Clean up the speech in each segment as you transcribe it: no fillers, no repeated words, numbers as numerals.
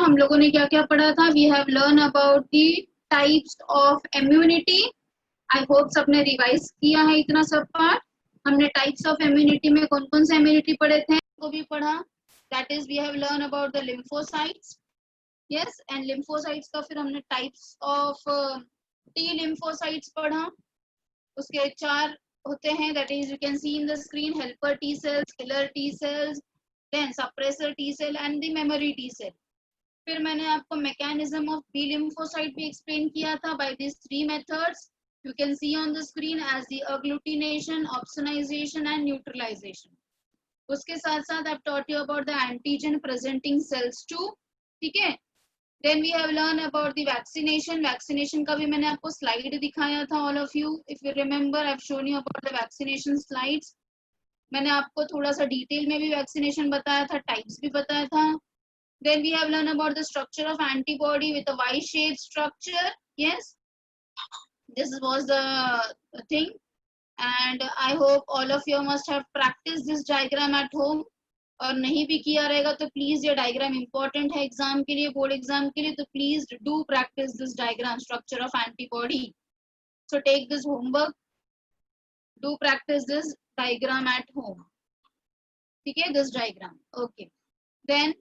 हम लोगों ने क्या क्या पढ़ा था? We have learn about the types of immunity. I hope सबने रिवाइज किया है इतना सब पार्ट। हमने टाइप्स ऑफ इम्यूनिटी में कौन कौन से इम्यूनिटी पढ़े थे वो भी पढ़ा। That is we have learn about the lymphocytes. Yes, and lymphocytes का फिर हमने टाइप्स ऑफ टी लिम्फोसाइट्स पढ़ा। उसके 4 होते हैं, that is you can see in the screen, helper T cells, killer T cells, then suppressor T cell and the memory T cell. फिर मैंने आपको मैकेनिज्म ऑफ बी लिम्फोसाइट भी explain किया था by this 3 methods you can see on the screen as the agglutination, opsonization and neutralization. उसके साथ साथ I've taught you about the antigen presenting cells too. ठीक है? Then we have learned about the vaccination. Vaccination का भी मैंने आपको slide दिखाया था, all of you. If you remember, I've shown you about the vaccination slides. मैंने आपको थोड़ा सा डिटेल में भी वैक्सीनेशन बताया था, टाइप्स भी बताया था. Then we have learned about the structure of antibody with a Y-shaped structure. Yes. This was the thing, and I hope all of you must have practiced this diagram at home. और नहीं भी किया रहेगा तो please ये diagram important है exam के लिए, बोर्ड एग्जाम के लिए, तो please do practice this diagram, structure of antibody. So take this homework, do practice this diagram at home. ठीक है, this diagram. Okay, then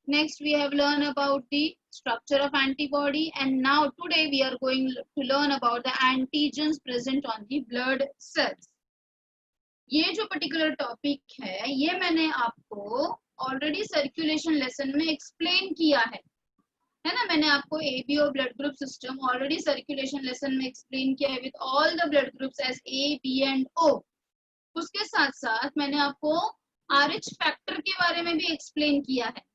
next we have learned about the structure of antibody, and now today we are going to learn about the antigens present on the blood cells. ये जो particular topic है ये मैंने आपको already circulation lesson में explain किया है ना. मैंने आपको ABO blood group system already circulation lesson में एक्सप्लेन किया है with all the blood groups as A, B and O. उसके साथ साथ मैंने आपको आरएच फैक्टर के बारे में भी एक्सप्लेन किया है.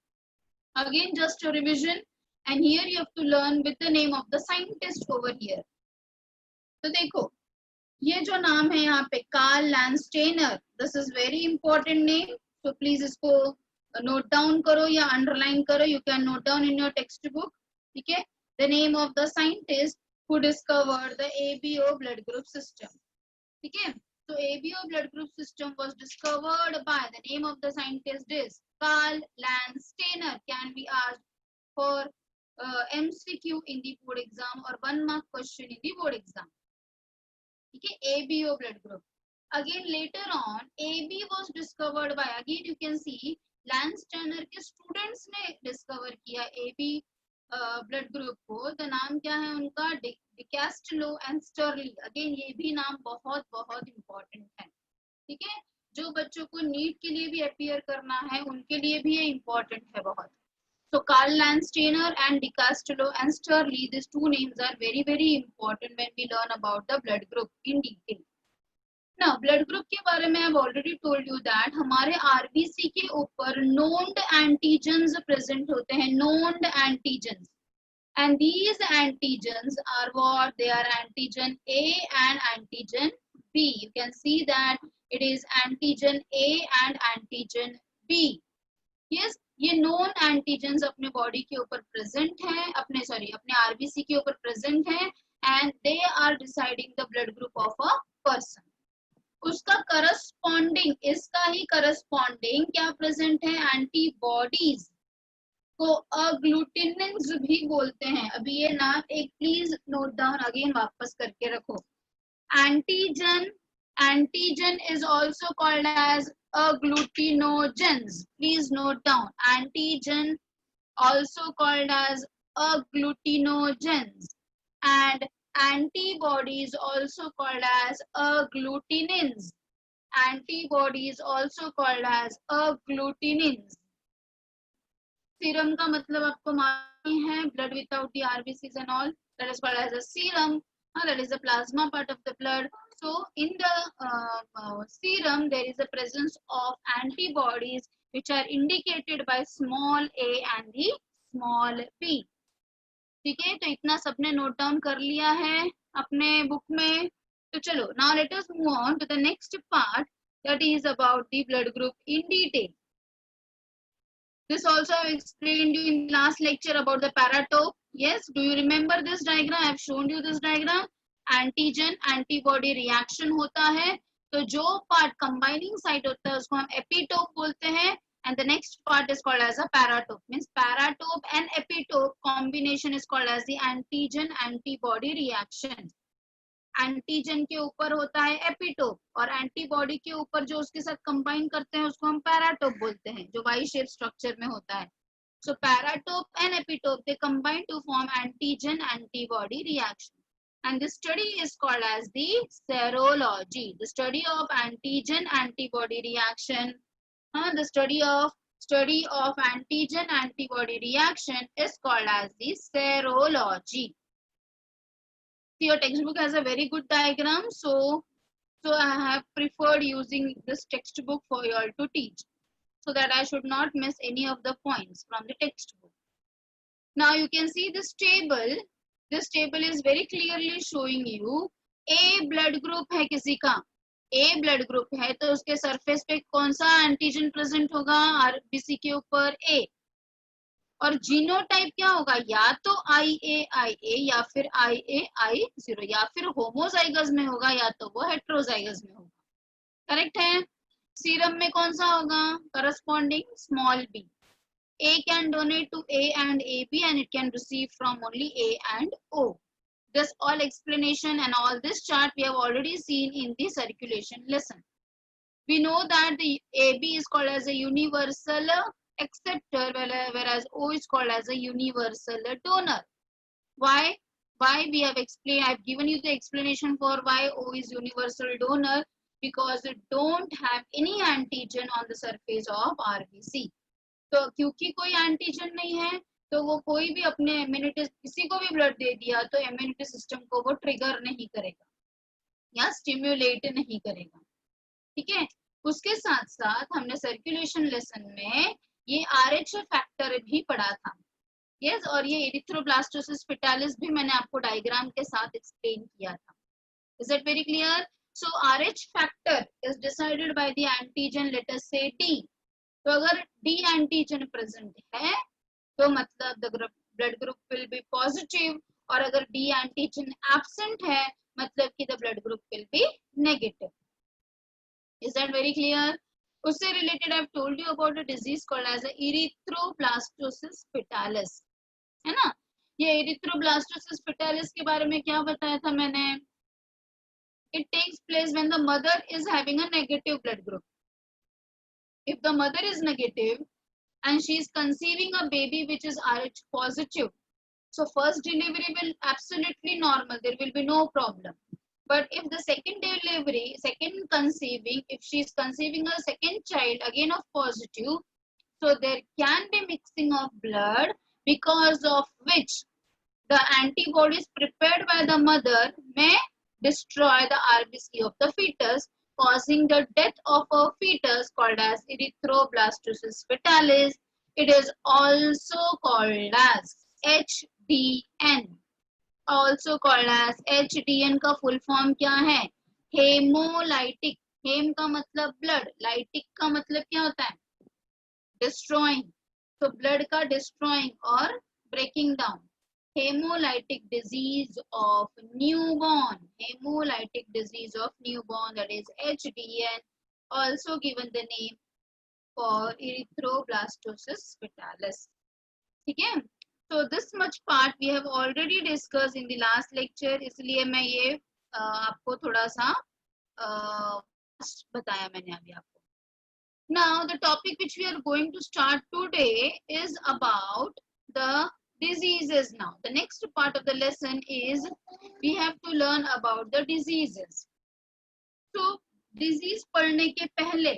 Again, just a revision, and here you have to learn with the name of the scientist over here. तो देखो, ये जो नाम है यहाँ पे Karl Landsteiner, this is very important name, so please इसको note down करो या underline करो. You can note down in your textbook. ठीक है, the name of the scientist who discovered the ABO blood group system. ठीक है, so ABO blood group system was discovered by the name of the scientist is Carl Landsteiner. Can be asked for MCQ in the board exam or 1 mark question in the board exam. ठीक है, ABO blood group. Again later on AB was discovered by, again you can see Landsteiner के students ने discover किया AB blood group को. the नाम क्या है उनका? डिकास्टेलो एंड स्टर्ली. अगेन ये भी नाम बहुत बहुत इम्पोर्टेंट है. ठीक है, जो बच्चों को नीट के लिए भी अपीयर करना है उनके लिए भी ये इम्पोर्टेंट है बहुत. So Carl Landsteiner and DiCastillo and Sturley, these 2 names are very very important when we learn about the blood group in detail. Now blood group के बारे में I've already told you that हमारे RBC के ऊपर known antigens present होते हैं, known antigens, and these antigens are what? They are antigen A and antigen B. You can see that it is antigen A and antigen B. Yes, ये known antigens अपने body के ऊपर present हैं, अपने RBC के ऊपर present हैं, and they are deciding the blood group of a person. उसका corresponding, इसका ही corresponding क्या present है? antibodies को अग्लूटिनिन्स भी बोलते हैं. अभी ये नाम एक प्लीज नोट डाउन अगेन वापस करके रखो. Antigen is also called as agglutinogens. Please note down. Antigen also called as agglutinogens, and antibodies also called as agglutinins. Antibodies also called as agglutinins. Serum का मतलब आपको मालूम है, blood without the RBCs and all, that is called as a serum. That is the plasma part of the blood. So in the serum there is a presence of antibodies which are indicated by small a and the small p. ठीक है, तो इतना सबने note down कर लिया है अपने book में. तो चलो, now let us move on to the next part, that is about the blood group in detail. This also I explained you in last lecture about the paratope. Yes, do you remember this diagram? I have shown you this diagram. Antigen antibody reaction होता है, तो जो part combining site होता है उसको हम epitope बोलते हैं, and the next part is called as a paratope. Means paratope and epitope combination is called as the antigen antibody reaction. Antigen के ऊपर होता है एपिटोप और एंटीबॉडी के ऊपर जो उसके साथ कंबाइन करते हैं उसको हम पैराटोप बोलते हैं, जो वाई शेप स्ट्रक्चर में होता है. So paratope and epitope they combine to form antigen antibody reaction, and the study is called as the serology. The study of antigen antibody reaction, the study of antigen antibody reaction is called as the serology. See, your textbook has a very good diagram, so I have preferred using this textbook for you all to teach, so that I should not miss any of the points from the textbook. Now you can see this table. This table is very clearly showing you A blood group है किसी का, A blood group है तो उसके surface पे कौन सा antigen present होगा, आरबीसी के ऊपर A. और जीनोटाइप क्या होगा, या तो IA या फिर IA0, या फिर होमोजाइगस में होगा या तो वो हेट्रोजाइगस में होगा. करेक्ट है. सीरम में कौन सा होगा, corresponding small b. A can donate to A and AB and it can receive from only A and O. This all explanation and all this chart we have already seen in the circulation lesson. We know that the AB is called as a universal acceptor, whereas O is called as a universal donor. Why we have explained, I have given you the explanation for why O is universal donor, because it don't have any antigen on the surface of RBC. तो क्योंकि कोई antigen नहीं है तो वो कोई भी अपने इम्यूनिटी, किसी को भी ब्लड दे दिया तो इम्यूनिटी सिस्टम को वो ट्रिगर नहीं करेगा या स्टिम्युलेट नहीं करेगा. ठीक है. उसके साथ साथ हमने सर्कुलेशन लेसन में ये RH फैक्टर भी पढ़ा था. यस, और ये एरिथ्रोब्लास्टोसिस फेटालिस भी मैंने आपको डायग्राम के साथ एक्सप्लेन किया था. Is it very clear? So RH factor is decided by the antigen, let us से D. तो अगर D एंटीजन प्रेजेंट है तो मतलब the blood group will be positive, और अगर D एंटीजन एब्सेंट है मतलब कि the blood group will be negative. Is that very clear? उससे related I have told you about a disease called as erythroblastosis fetalis, है ना. ये erythroblastosis fetalis के बारे में क्या बताया था मैंने? It takes place when the mother is having a negative blood group. If the mother is negative and she is conceiving a baby which is Rh positive, so first delivery will absolutely normal, there will be no problem. But if the second delivery, second conceiving, if she is conceiving a second child again of positive, so there can be mixing of blood, because of which the antibodies prepared by the mother may destroy the RBC of the fetus, causing the death of a fetus called as erythroblastosis fetalis. It is also called as HDN. Also called as HDN का full form क्या है? Hemolytic. हेम का मतलब blood, lytic का मतलब क्या होता है? डिस्ट्रॉइंग. तो ब्लड का डिस्ट्रॉइंग और breaking down. Hemolytic disease of newborn. Hemolytic disease of newborn, that is HDN, also given the name for erythroblastosis fetalis. ठीक है. So this much part we have already discussed in the last lecture, इसलिए मैं ये आपको थोड़ा सा बताया मैंने अभी आपको. Now the topic which we are going to start today is about the diseases. Now the next part of the lesson is we have to learn about the diseases. So diseases पढ़ने के पहले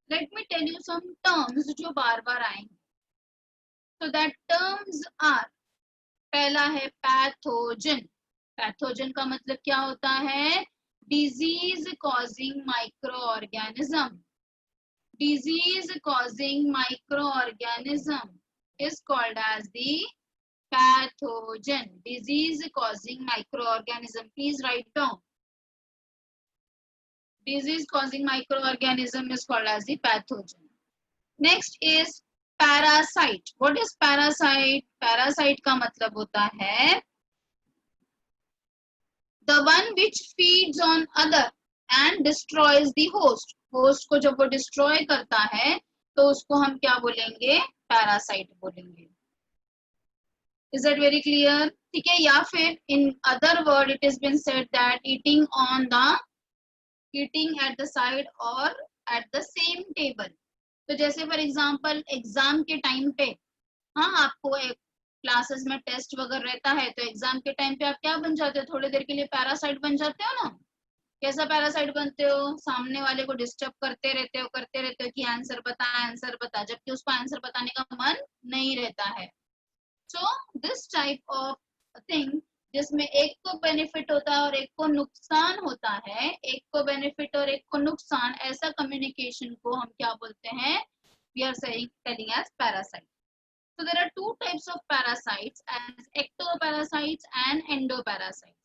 let me tell you some terms जो बार बार आएंगे. So that terms are, पहला है pathogen. Pathogen का मतलब क्या होता है? Disease causing microorganism. Disease causing microorganism is called as the pathogen. Disease causing microorganism. Please write down. Disease causing microorganism is called as the pathogen. Next is parasite. What is parasite? Parasite का मतलब होता है the one which feeds on other and destroys the host. Host को जब वो destroy करता है तो उसको हम क्या बोलेंगे, पैरासाइट बोलेंगे। Is that very clear? ठीक है, या फिर in other word it is been said that eating at the side और एट द सेम टेबल। तो जैसे फॉर एग्जांपल एग्जाम के टाइम पे, हाँ आपको एक क्लासेस में टेस्ट वगैरह रहता है तो एग्जाम के टाइम पे आप क्या बन जाते हो, थोड़ी देर के लिए पैरासाइट बन जाते हो ना। कैसा पैरासाइट बनते हो, सामने वाले को डिस्टर्ब करते रहते हो कि आंसर बता, जबकि उसको आंसर बताने का मन नहीं रहता है। So this type of thing जिसमें एक को बेनिफिट होता है और एक को नुकसान होता है, एक को बेनिफिट और एक को नुकसान, ऐसा कम्युनिकेशन को हम क्या बोलते हैं, we are saying telling as parasite. So there are two types of parasites as ectoparasites and endoparasites.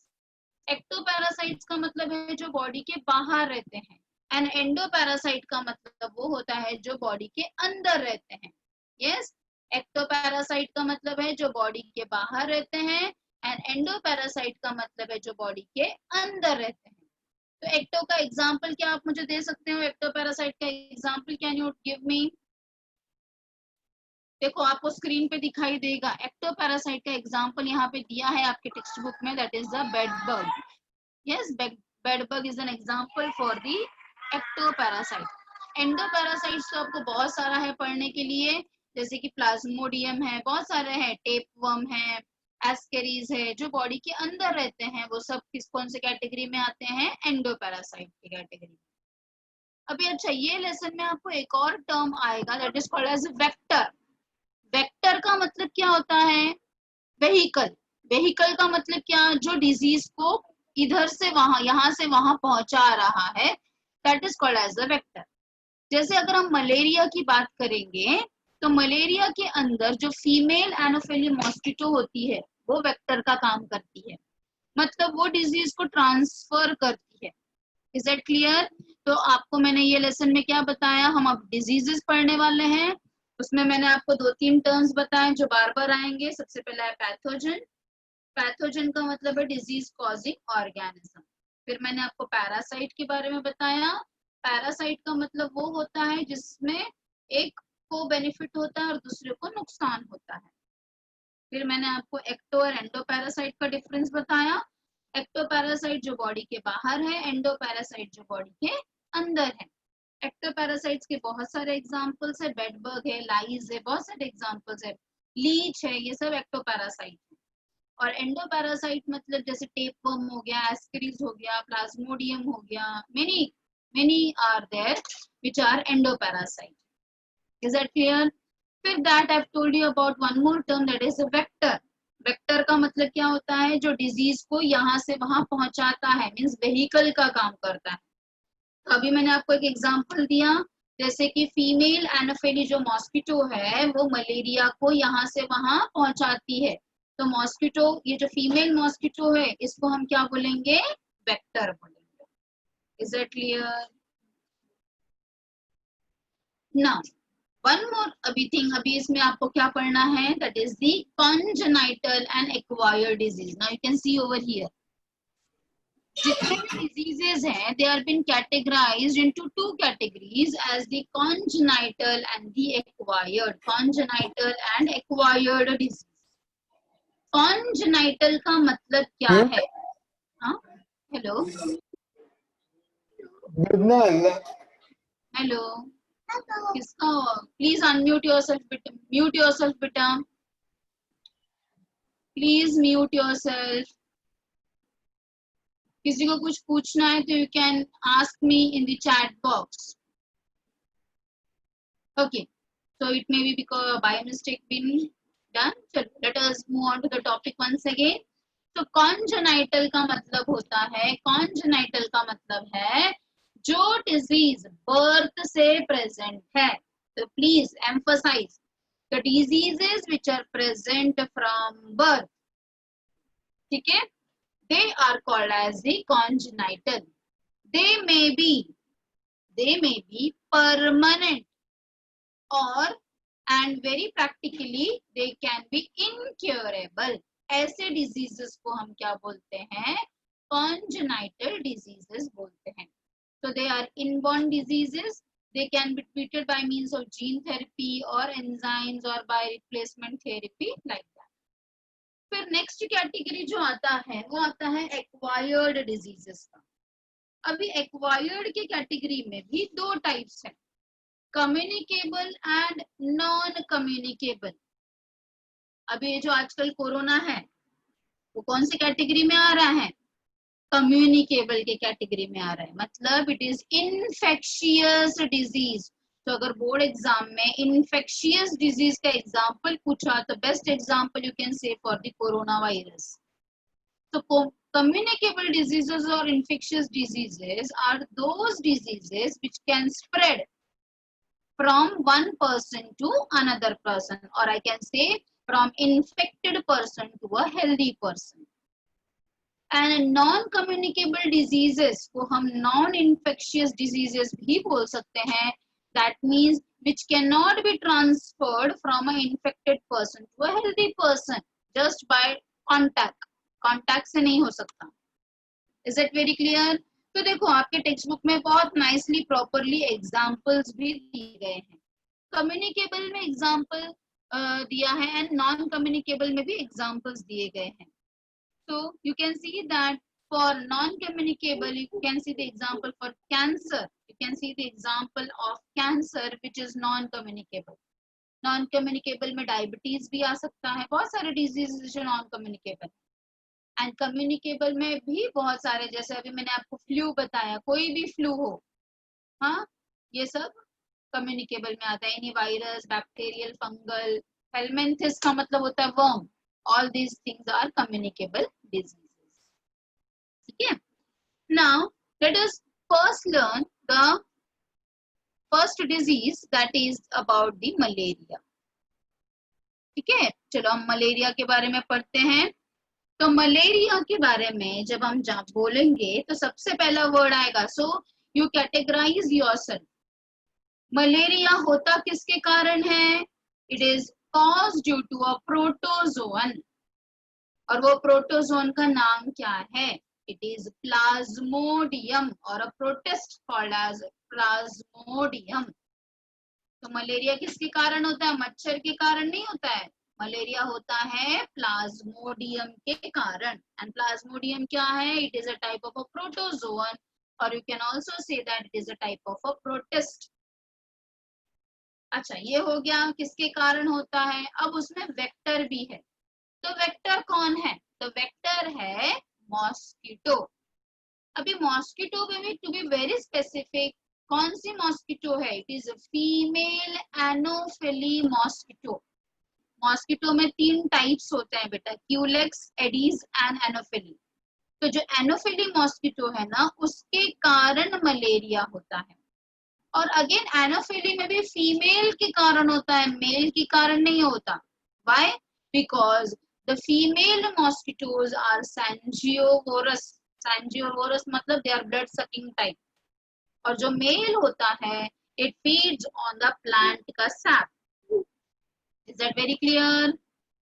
Ectoparasites का मतलब है जो बॉडी के बाहर रहते हैं, एंड एंडोपैरासाइट का मतलब वो होता है जो बॉडी के अंदर रहते हैं। यस, एक्टोपैरासाइट का मतलब है जो बॉडी के बाहर रहते हैं, एंड एंडोपैरासाइट का मतलब है जो बॉडी के अंदर रहते हैं। तो एक्टो का एग्जाम्पल क्या आप मुझे दे सकते हो, एक्टोपैरासाइट का example can you give me? देखो आपको स्क्रीन पे दिखाई देगा, एक्टोपैरासाइट का एग्जांपल यहाँ पे दिया है आपके टेक्स्ट बुक में, that is the bed bug. Yes, bed bug is an example for the ectoparasite. Endoparasites तो आपको बहुत सारा है पढ़ने के लिए, जैसे कि प्लाज्मोडियम है, बहुत सारे हैं, टेपवर्म है, एस्केरीज है, जो बॉडी के अंदर रहते हैं, वो सब किस कौन से कैटेगरी में आते हैं, एंडोपैरासाइट की कैटेगरी। अभी अच्छा ये लेसन में आपको एक और टर्म आएगा that is called as vector. Vector का मतलब क्या होता है, वेहिकल। वेहिकल का मतलब क्या, जो डिजीज को इधर से वहां, यहाँ से वहां पहुंचा रहा है, that is called as a vector. जैसे अगर हम मलेरिया की बात करेंगे तो मलेरिया के अंदर जो फीमेल एनोफिली मॉस्किटो होती है वो वेक्टर का काम करती है, मतलब वो डिजीज को ट्रांसफर करती है। Is that clear? तो आपको मैंने ये लेसन में क्या बताया, हम अब डिजीजेस पढ़ने वाले हैं, उसमें मैंने आपको 2-3 टर्म्स बताए जो बार बार आएंगे। सबसे पहला है पैथोजन। पैथोजन का मतलब है डिजीज कॉजिंग ऑर्गेनिज्म। फिर मैंने आपको पैरासाइट के बारे में बताया। पैरासाइट का मतलब वो होता है जिसमें एक को बेनिफिट होता है और दूसरे को नुकसान होता है। फिर मैंने आपको एक्टो और एंडोपैरासाइट का डिफरेंस बताया। एक्टोपैरासाइट जो बॉडी के बाहर है, एंडोपैरासाइट जो बॉडी के अंदर है। एक्टोपैरासाइट्स के बहुत सारे एग्जांपल्स है, बेडबग है, लाइज है, बहुत सारे एग्जांपल्स है, लीच है, ये सब एक्टोपैरासाइट है। और एंडोपैरासाइट मतलब जैसे टेपवर्म हो गया, एस्केरिस हो गया, प्लाज्मोडियम हो गया, many are there which are endoparasite. Is that clear? फिर that I have told you about one more term that is a vector. Vector का मतलब क्या होता है, जो डिजीज को यहाँ से वहां पहुंचाता है, मींस व्हीकल का काम करता है। अभी मैंने आपको एक एग्जांपल दिया, जैसे कि फीमेल एनोफिली जो मॉस्किटो है वो मलेरिया को यहाँ से वहां पहुंचाती है। तो मॉस्किटो, ये जो फीमेल मॉस्किटो है इसको हम क्या बोलेंगे, वेक्टर बोलेंगे। Is it clear? ना वन मोर अभी थिंग, अभी इसमें आपको क्या पढ़ना है, that is the congenital and acquired disease. Now you can see over here, जितने भी डिजीजेस हैं they are been categorized into two categories as the congenital and the acquired. Congenital and acquired disease. Congenital का मतलब क्या है? हाँ hello hello, किसका, please unmute yourself बेटा, म्यूट योरसेल्फ बेटा, प्लीज म्यूट योरसेल्फ। किसी को कुछ पूछना है तो you can ask me in the chat box. Okay, so it may be because by mistake been done. So let us move on to the topic once again. तो congenital का मतलब होता है, कॉन्जेनाइटल का मतलब है जो डिजीज बर्थ से प्रेजेंट है। तो please emphasize the diseases which are present from birth, ठीक है, they are called as the congenital. they may be permanent or and very practically they can be incurable. ऐसे डिजीजेस को हम क्या बोलते हैं, कॉन्जेनाइटल डिजीजेस बोलते हैं। So they are inborn diseases. They can be treated by means of gene therapy or enzymes or by replacement therapy like that. फिर next category जो आता है वो आता है एक्वायर्ड डिजीजेस का. अभी एक्वायर्ड के कैटेगरी में भी दो टाइप्स हैं, कम्युनिकेबल एंड नॉन कम्युनिकेबल. अभी जो आजकल कोरोना है वो कौन सी कैटेगरी में आ रहा है, कम्युनिकेबल के कैटेगरी में आ रहा है. मतलब इट इज इनफेक्शियस डिजीज. तो अगर बोर्ड एग्जाम में इनफेक्शियस डिजीज का एग्जांपल पूछा तो best example you can say for the corona virus. तो communicable diseases or infectious diseases are those diseases which can spread from one person to another person, or I can say from infected person to a healthy person. And non-communicable diseases को हम non-infectious diseases भी बोल सकते हैं. That means which cannot be transferred from an infected person to a healthy person just by contact. Contact से नहीं हो सकता. Is it very clear? तो देखो आपके टेक्स्ट बुक में बहुत नाइसली प्रॉपरली एग्जाम्पल्स भी दिए गए हैं. कम्युनिकेबल में एग्जाम्पल दिया है एंड नॉन कम्युनिकेबल में भी एग्जाम्पल्स दिए गए हैं. So you can see that for non-communicable, you can see the example for cancer. You can see the example of cancer which is non-communicable. Non-communicable में diabetes भी आ सकता है, बहुत सारे diseases जो non-communicable. And communicable में भी बहुत सारे, जैसे अभी मैंने आपको फ्लू बताया, कोई भी फ्लू हो, हाँ, ये सब communicable में आता है. Any virus, bacterial, fungal, helminthes का मतलब होता है worm. All these things are communicable diseases. ठीक है? Now let us first learn the first disease, that is about the malaria. ठीक है, चलो हम मलेरिया के बारे में पढ़ते हैं. तो मलेरिया के बारे में जब हम बोलेंगे तो सबसे पहला वर्ड आएगा, so you categorize yourself. Malaria होता किसके कारण है? It is caused due to a protozoan. और वो प्रोटोजोन का नाम क्या है? इट इज प्लाज्मोडियम और अ प्रोटिस्ट कॉल्ड एज प्लाज्मोडियम. तो मलेरिया किसके कारण होता है? मच्छर के कारण नहीं होता है. मलेरिया होता है प्लाज्मोडियम के कारण. एंड प्लाज्मोडियम क्या है? It is a type of a protozoan, और you can also say that it is a type of a protist. अच्छा, ये हो गया किसके कारण होता है. अब उसमें वेक्टर भी है. तो वेक्टर कौन है? तो वेक्टर है मॉस्किटो. अभी मॉस्किटो में भी टू बी वेरी स्पेसिफिक, कौन सी मॉस्किटो है? It is female anopheles mosquito. Mosquito में 3 टाइप्स होते हैं बेटा, क्यूलेक्स, एडीज एंड एनोफिली. तो जो एनोफिली मॉस्किटो है ना, उसके कारण मलेरिया होता है. और अगेन एनोफिली में भी फीमेल के कारण होता है, मेल के कारण नहीं होता. Why? Because the female mosquitoes are sangiovores. Sangiovores मतलब they are blood sucking type. और जो मेल होता है it feeds on the plant का sap. Is that very clear?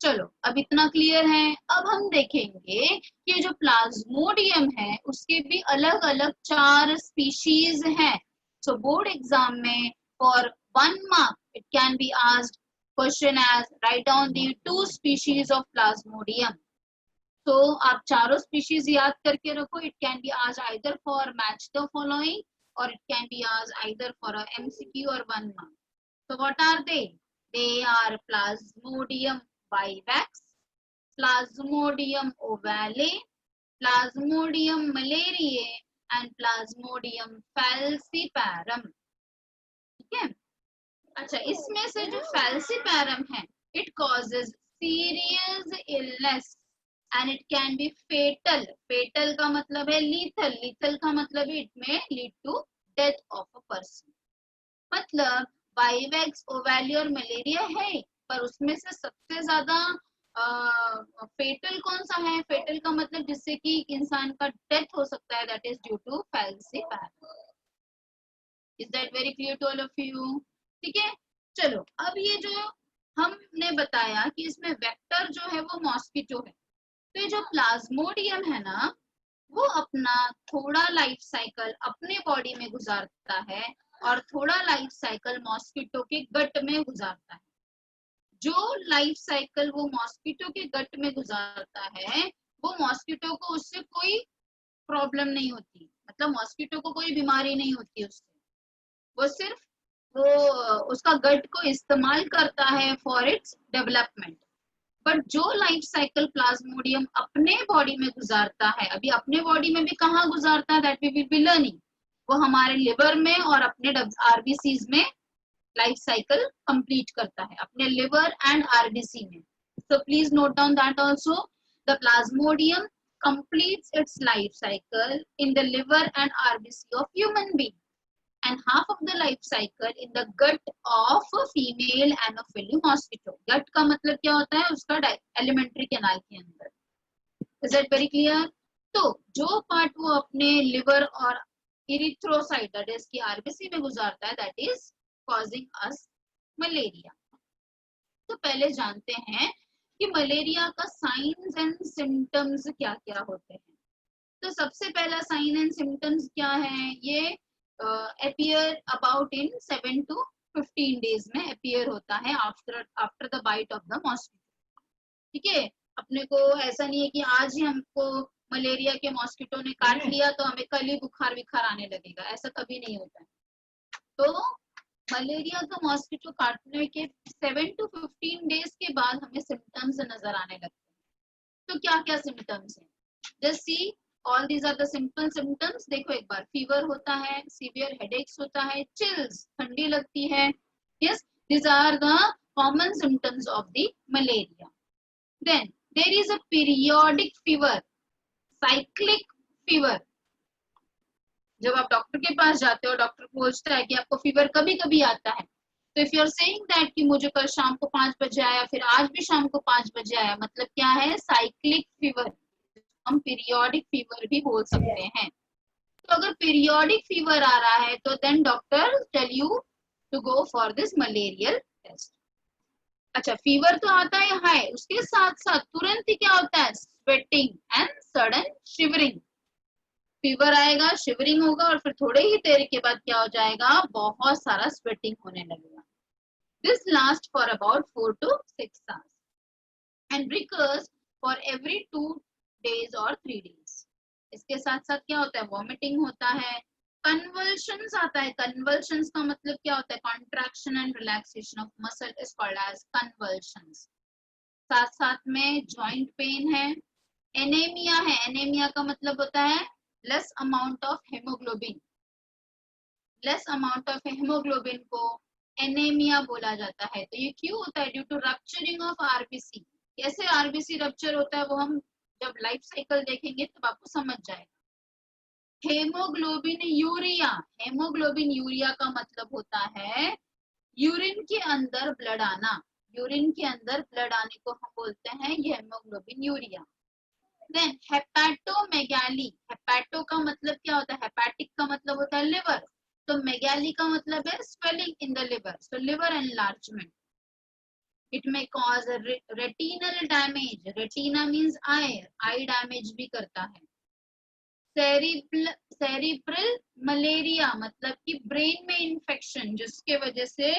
चलो अब इतना क्लियर है. अब हम देखेंगे कि जो प्लाज्मोडियम है उसके भी अलग अलग 4 स्पीशीज हैं. सो बोर्ड एग्जाम में for 1 mark it can be asked question as write down the 2 species of plasmodium. तो आप चारों स्पीशीज याद करके रखो. It can be asked either for match the following or it can be asked either for a MCQ or 1 mark. So what are they? They are Plasmodium vivax, Plasmodium ovale, Plasmodium malariae and Plasmodium falciparum. ठीक है. अच्छा, इसमें से जो falciparum है, it causes serious illness and it can be fatal. Fatal का मतलब है lethal. Lethal का मतलब है it may lead to death of a person. मतलब वाइवैक्स, ओवैली और मलेरिया है, पर उसमें से सबसे ज्यादा फेटल कौन सा है? फेटल का मतलब जिससे कि इंसान का डेथ हो सकता है, that is due to falciparum. Is that very clear to all of you? ठीक है. चलो अब ये जो हमने बताया कि इसमें वेक्टर जो है वो मॉस्किटो है. तो ये जो प्लाज्मोडियम है ना, वो अपना थोड़ा लाइफ साइकिल अपने बॉडी में गुजारता है और थोड़ा लाइफ साइकिल मॉस्किटो के गट में गुजारता है। जो लाइफ साइकिल वो मॉस्किटो के गट में गुजारता है, वो मॉस्किटो को उससे कोई प्रॉब्लम नहीं होती, मतलब मॉस्किटो को कोई बीमारी नहीं होती उससे। वो सिर्फ वो उसका गट को इस्तेमाल करता है फॉर इट्स डेवलपमेंट। बट जो लाइफ साइकिल प्लाज्मोडियम अपने बॉडी में गुजारता है, अभी अपने बॉडी में भी कहाँ गुजारता है, that we will be learning. वो हमारे लिवर में और अपने आरबीसीज में लाइफ साइकिल कंप्लीट करता है, अपने लिवर एंड आरबीसी में। So please note down that also the plasmodium completes its life cycle in the liver and RBC of human being and half of the life cycle in the gut of a female anopheles mosquito. Gut का मतलब क्या होता है, उसका alimentary canal के अंदर। Is that very clear? तो जो पार्ट वो अपने लिवर और इरिथ्रोसाइट दैट इज की आरबीसी में गुजारता है, that is causing us malaria. तो पहले जानते हैं कि मलेरिया का साइंस एंड सिम्टम्स क्या क्या होते हैं। तो सबसे पहला साइन एंड सिम्टम्स क्या है, ये appear about in 7 to 15 days में अपीयर होता है after the bite of the mosquito. ठीक है, अपने को ऐसा नहीं है कि आज ही हमको मलेरिया के मॉस्किटो ने काट लिया तो हमें कल ही बुखार विखार आने लगेगा, ऐसा कभी नहीं होता है। तो मलेरिया का मॉस्किटो काटने के 7 to 15 डेज के बाद हमें सिम्टम्स नजर आने लगते हैं। तो क्या क्या सिम्टम्स हैं, just see all these are the simple symptoms. देखो एक बार, फीवर होता है, सीवियर हेडेक्स होता है, चिल्स ठंडी लगती है। Yes, these are the common symptoms of the malaria. Then there is a periodic fever, cyclic fever. जब आप डॉक्टर के पास जाते हो, डॉक्टर पूछता है कि आपको फीवर कभी कभी आता है, तो if you are saying that कि मुझे कल शाम को 5 बजे आया, फिर आज भी शाम को 5 बजे आया, मतलब क्या है, साइक्लिक फीवर। हम पीरियोडिक फीवर भी बोल सकते हैं। तो अगर पीरियोडिक फीवर आ रहा है तो then doctor tell you to go for this malarial test. अच्छा, फीवर तो आता है हाई, उसके साथ साथ तुरंत ही क्या होता है, sweating and sudden shivering. Fever आएगा, शिवरिंग होगा और फिर थोड़े ही देर के बाद क्या हो जाएगा, बहुत सारा स्वेटिंग होने लगेगा। This last for about 4 to 6 hours and recurs for every 2 days और 3 days। इसके साथ साथ क्या होता है, वॉमिटिंग होता है, कन्वल्शंस आता है। कन्वल्शंस का मतलब क्या होता है, contraction and relaxation of muscle is called as convulsions. साथ साथ में जॉइंट पेन है, एनीमिया है। एनीमिया का मतलब होता है less amount of haemoglobin. Less amount of haemoglobin को एनीमिया बोला जाता है। तो ये क्यों होता है, due to rupturing of RBC. कैसे आरबीसी रप्चर होता है वो हम जब लाइफ साइकिल देखेंगे तब आपको समझ जाएगा। हेमोग्लोबिन यूरिया, हेमोग्लोबिन यूरिया का मतलब होता है यूरिन के अंदर ब्लड आना। यूरिन के अंदर ब्लड आने को हम बोलते हैं ये haemoglobin urea. Then hepatomegaly, hepato का मतलब क्या होता है, हेपेटिक का मतलब होता है लिवर, तो मेगाली का मतलब है swelling in the liver, so liver enlargement. It may cause retinal damage, retina means I damage भी करता है। सेरिब्रल मलेरिया मतलब कि ब्रेन में इंफेक्शन, जिसके वजह से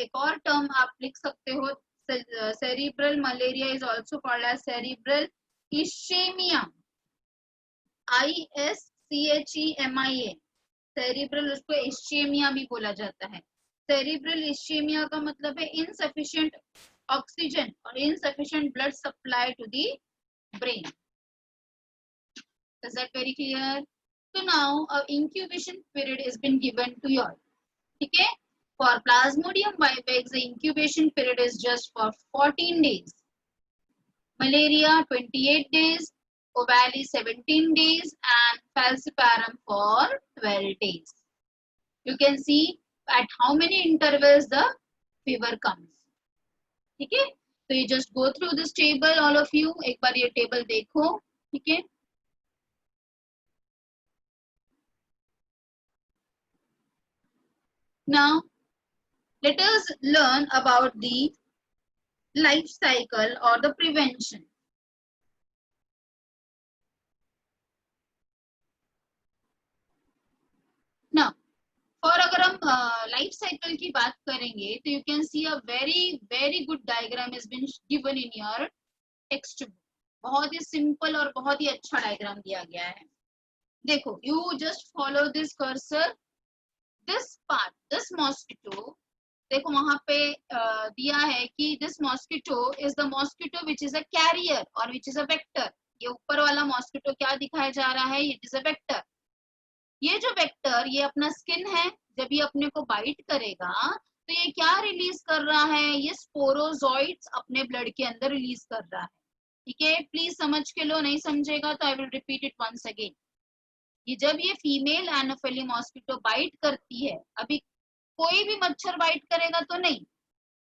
एक और टर्म आप लिख सकते हो, cerebral malaria is also called as cerebral ischemia, ISCHEMIA। Cerebral, उसको इश्केमिया भी बोला जाता है। सेरिब्रल इश्केमिया का मतलब है इनसफिशिएंट ऑक्सीजन और insufficient blood supply to the brain. Is that very clear? So now a incubation period has been given to you all. Okay? For Plasmodium vivax, the incubation period is just for 14 days. Malaria 28 days, Ovalie 17 days, and Falciparum for 12 days. You can see at how many intervals the fever comes. Okay? So you just go through this table, all of you. एक बार ये table देखो, ठीक है? Now, let us learn about the life cycle or the prevention. ना और अगर हम life cycle की बात करेंगे तो you can see a very very good diagram is been given in your text book. बहुत ही सिंपल और बहुत ही अच्छा डायग्राम दिया गया है। देखो, you just follow this cursor, this part, this mosquito. देखो वहां पे दिया है कि this mosquito is the mosquito which is a carrier और विच इज अ वेक्टर। ये ऊपर वाला मॉस्किटो क्या दिखाया जा रहा है, इट इज अ वेक्टर। ये जो वेक्टर, ये अपना स्किन है, जब ये अपने को बाइट करेगा तो ये क्या रिलीज कर रहा है, ये स्पोरोजोइड्स अपने ब्लड के अंदर रिलीज कर रहा है। ठीक है, प्लीज समझ के लो, नहीं समझेगा तो I will repeat it once again. ये जब ये फीमेल एनोफिली मॉस्किटो बाइट करती है, अभी कोई भी मच्छर बाइट करेगा तो नहीं,